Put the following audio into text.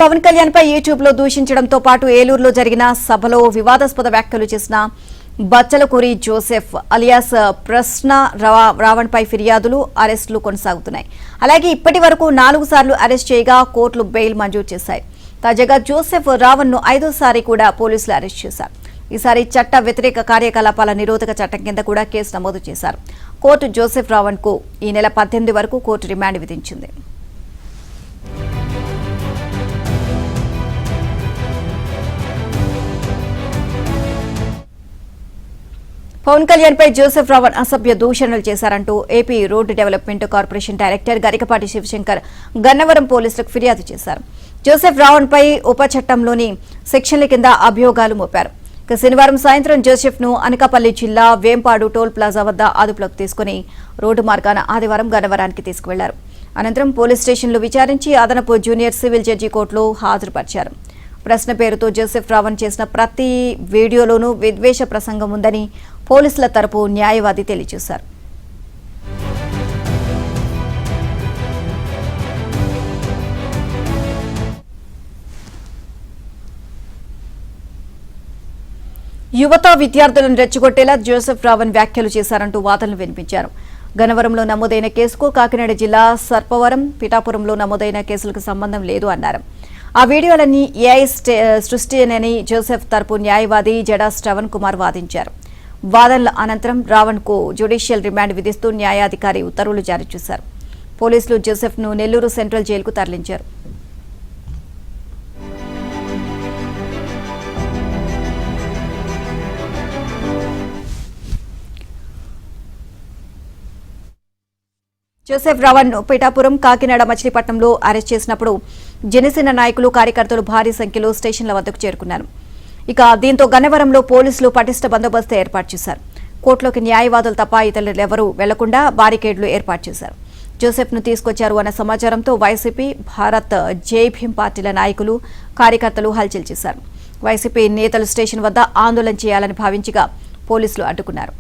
పవన్ కళ్యాణ్ పై YouTube లో దూషించడంతో పాటు ఏలూరులో జరిగిన సభలో వివాదాస్పద వ్యాఖ్యలు చేసిన బచ్చలకూరి జోసెఫ్ అలియాస్ ప్రశ్న రావణ్ పై ఫిర్యాదులు అరెస్టులు కొనసాగుతున్నాయి. అలాగే ఇప్పటి వరకు 4 సార్లు అరెస్ట్ చేయగా కోర్టులు బెయిల్ మంజూరు చేశాయి. తాజాగా జోసెఫ్ రావణ్ ను 5వ కూడా పోలీసులు అరెస్ట్ చేశారు. ఈసారి చట్ట వ్యతిరేక కార్యకలాపాల నిరోధక చట్టం కింద కూడా కేసు నమోదు చేశారు. కోర్టు జోసెఫ్ రావణ్ కు ఈ నెల 18 వరకు కోర్టు రిమాండ్ విధించింది. పవన్ కళ్యాణ్ పై జోసెఫ్ రావణ్ అసభ్య దూషణలు చేశారంటూ AP road development corporation director Garikapati Sivasankar Gannavaram పోలీసులకు ఫిర్యాదు చేశారు. జోసెఫ్ రావణ్ పై ఉప చట్టంలోని సెక్షన్ల కింద అభియోగాలు మోపారు. శనివారం సాయంత్రం జోసెఫ్ ను అనకాపల్లి జిల్లా వేంపాడు టోల్ ప్లాజా వద్ద అదుపులోకి తీసుకుని రోడ్డు మార్గాన ఆదివారం గన్నవరానికి తీసుకువెళ్లారు. అనంతరం పోలీస్ స్టేషన్లో విచారించి అదనపు జూనియర్ సివిల్ జడ్జి కోర్టులో హాజరుపరిచారు. ప్రశ్న పేరుతో జోసెఫ్ రావణ్ చేసిన ప్రతి వీడియోలోనూ విద్వేష ప్రసంగం ఉందని పోలీసుల తరపు న్యాయవాది తెలియజేశారు. యువత విద్యార్థులను రెచ్చగొట్టేలా జోసెఫ్ రావణ్ వ్యాఖ్యలు చేశారంటూ వాదనలు వినిపించారు. గన్నవరంలో నమోదైన కేసుకు కాకినాడ జిల్లా సర్పవరం, పిఠాపురంలో నమోదైన కేసులకు సంబంధం లేదు అన్నారు. ఆ వీడియోలన్నీ ఏఐ సృష్టినని జోసెఫ్ తరపు న్యాయవాది జడా శ్రవణ్ కుమార్ వాదించారు. వాదనల అనంతరం రావణ్ కు జ్యుడిషియల్ రిమాండ్ విధిస్తూ న్యాయాధికారి ఉత్తర్వులు జారీ చేశారు. పోలీసులు జోసెఫ్ ను నెల్లూరు సెంట్రల్ జైలుకు తరలించారు. జోసెఫ్ రావణ్ ను పిఠాపురం, కాకినాడ, మచిలీపట్నంలో అరెస్ట్ చేసినప్పుడు జనసేన నాయకులు, కార్యకర్తలు భారీ సంఖ్యలో స్టేషన్ల వద్దకు చేరుకున్నారు. దీంతో గన్నవరంలో పోలీసులు పటిష్ట బందోబస్తు ఏర్పాటు చేశారు. కోర్టులోకి న్యాయవాదులు తప్ప ఇతరులెవరూ వెళ్లకుండా బారికేడ్లు ఏర్పాటు చేశారు. జోసెఫ్ ను తీసుకొచ్చారు అన్న సమాచారంతో వైసీపీ, భారత్ జై భీం పార్టీల నాయకులు, కార్యకర్తలు హల్చల్ చేశారు. వైసీపీ నేతలు స్టేషన్ వద్ద ఆందోళన చేయాలని భావించగా పోలీసులు అడ్డుకున్నారు.